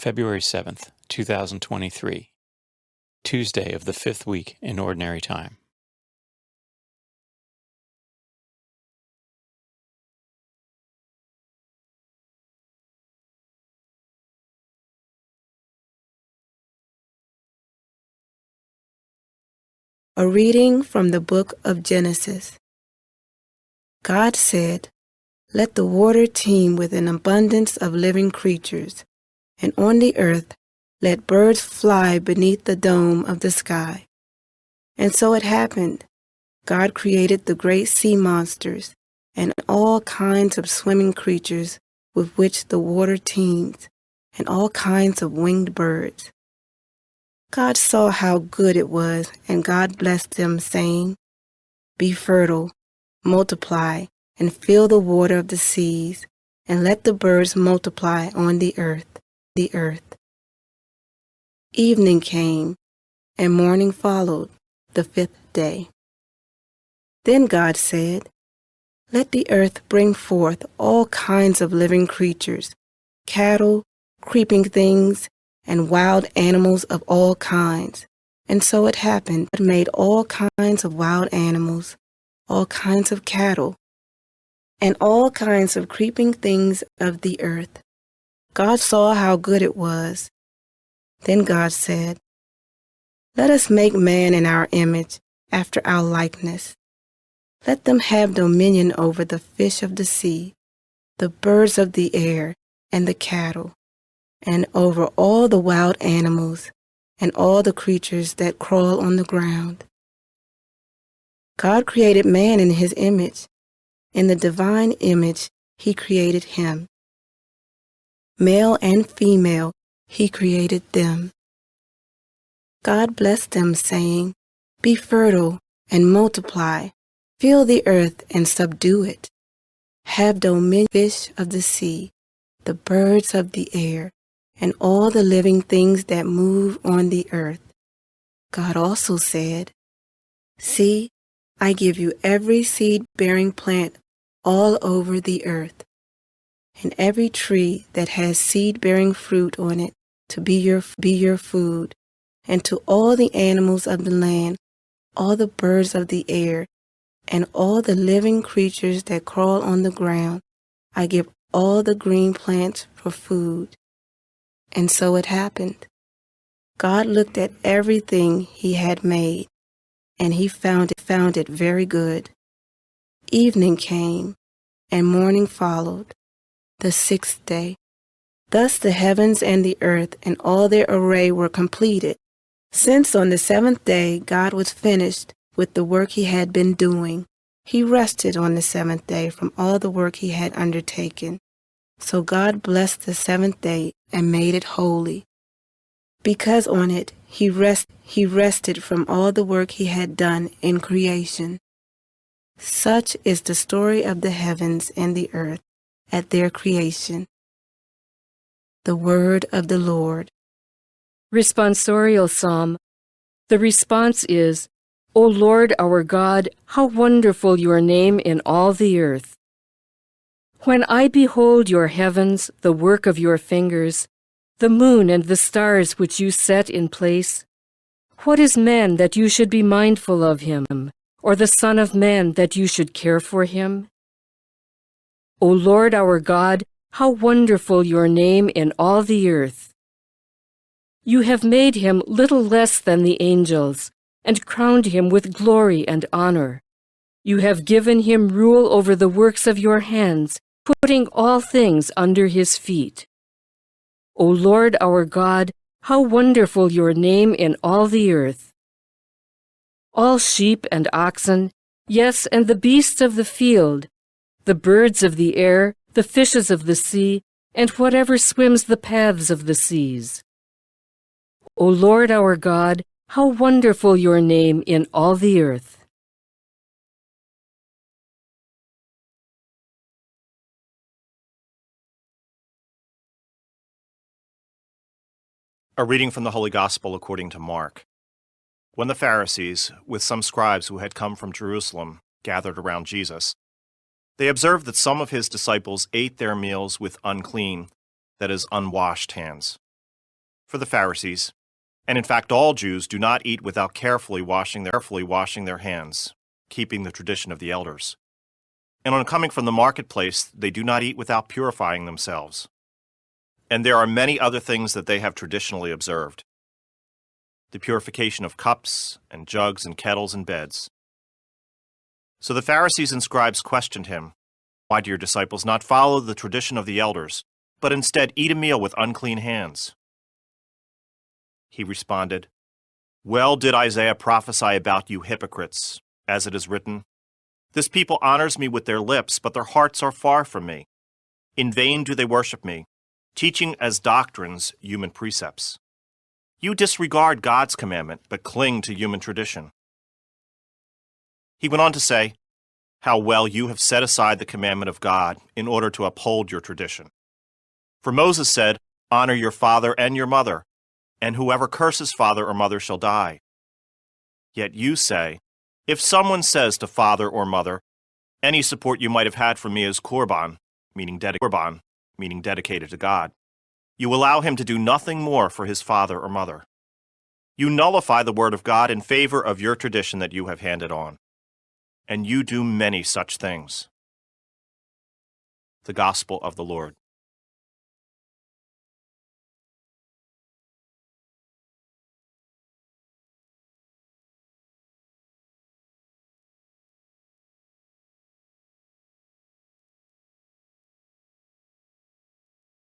February 7th, 2023, Tuesday of the 5th week in Ordinary Time. A reading from the book of Genesis. God said, "Let the water teem with an abundance of living creatures, and on the earth let birds fly beneath the dome of the sky." And so it happened. God created the great sea monsters and all kinds of swimming creatures with which the water teems, and all kinds of winged birds. God saw how good it was, and God blessed them, saying, "Be fertile, multiply, and fill the water of the seas, and let the birds multiply on the earth. Evening came, and morning followed, the 5th day. Then God said, "Let the earth bring forth all kinds of living creatures, cattle, creeping things, and wild animals of all kinds." And so it happened. God made all kinds of wild animals, all kinds of cattle, and all kinds of creeping things of the earth. God saw how good it was. Then God said, "Let us make man in our image, after our likeness. Let them have dominion over the fish of the sea, the birds of the air, and the cattle, and over all the wild animals, and all the creatures that crawl on the ground." God created man in his image. In the divine image he created him. Male and female he created them. God blessed them, saying, "Be fertile and multiply, fill the earth and subdue it. Have dominion over the fish of the sea, the birds of the air, and all the living things that move on the earth." God also said, "See, I give you every seed-bearing plant all over the earth, and every tree that has seed-bearing fruit on it to be your food, and to all the animals of the land, all the birds of the air, and all the living creatures that crawl on the ground, I give all the green plants for food." And so it happened. God looked at everything he had made, and he found it very good. Evening came, and morning followed, the 6th day. Thus the heavens and the earth and all their array were completed. Since on the 7th day God was finished with the work he had been doing, he rested on the 7th day from all the work he had undertaken. So God blessed the 7th day and made it holy, because on it he rested from all the work he had done in creation. Such is the story of the heavens and the earth at their creation. The word of the Lord. Responsorial Psalm. The response is, "O Lord our God, how wonderful your name in all the earth. When I behold your heavens, the work of your fingers, the moon and the stars which you set in place, what is man that you should be mindful of him, or the Son of Man that you should care for him? O Lord our God, how wonderful your name in all the earth. You have made him little less than the angels, and crowned him with glory and honor. You have given him rule over the works of your hands, putting all things under his feet. O Lord our God, how wonderful your name in all the earth. All sheep and oxen, yes, and the beasts of the field, the birds of the air, the fishes of the sea, and whatever swims the paths of the seas. O Lord our God, how wonderful your name in all the earth." A reading from the Holy Gospel according to Mark. When the Pharisees, with some scribes who had come from Jerusalem, gathered around Jesus, they observed that some of his disciples ate their meals with unclean, that is, unwashed hands. For the Pharisees, and in fact all Jews, do not eat without carefully washing their hands, keeping the tradition of the elders. And on coming from the marketplace, they do not eat without purifying themselves. And there are many other things that they have traditionally observed. The purification of cups and jugs and kettles and beds. So the Pharisees and scribes questioned him, "Why do your disciples not follow the tradition of the elders, but instead eat a meal with unclean hands?" He responded, "Well did Isaiah prophesy about you hypocrites, as it is written, 'This people honors me with their lips, but their hearts are far from me. In vain do they worship me, teaching as doctrines human precepts.' You disregard God's commandment, but cling to human tradition." He went on to say, "How well you have set aside the commandment of God in order to uphold your tradition. For Moses said, 'Honor your father and your mother,' and whoever curses father or mother shall die. Yet you say, 'If someone says to father or mother, any support you might have had from me is korban, meaning dedicated to God, you allow him to do nothing more for his father or mother. You nullify the word of God in favor of your tradition that you have handed on. And you do many such things." The Gospel of the Lord.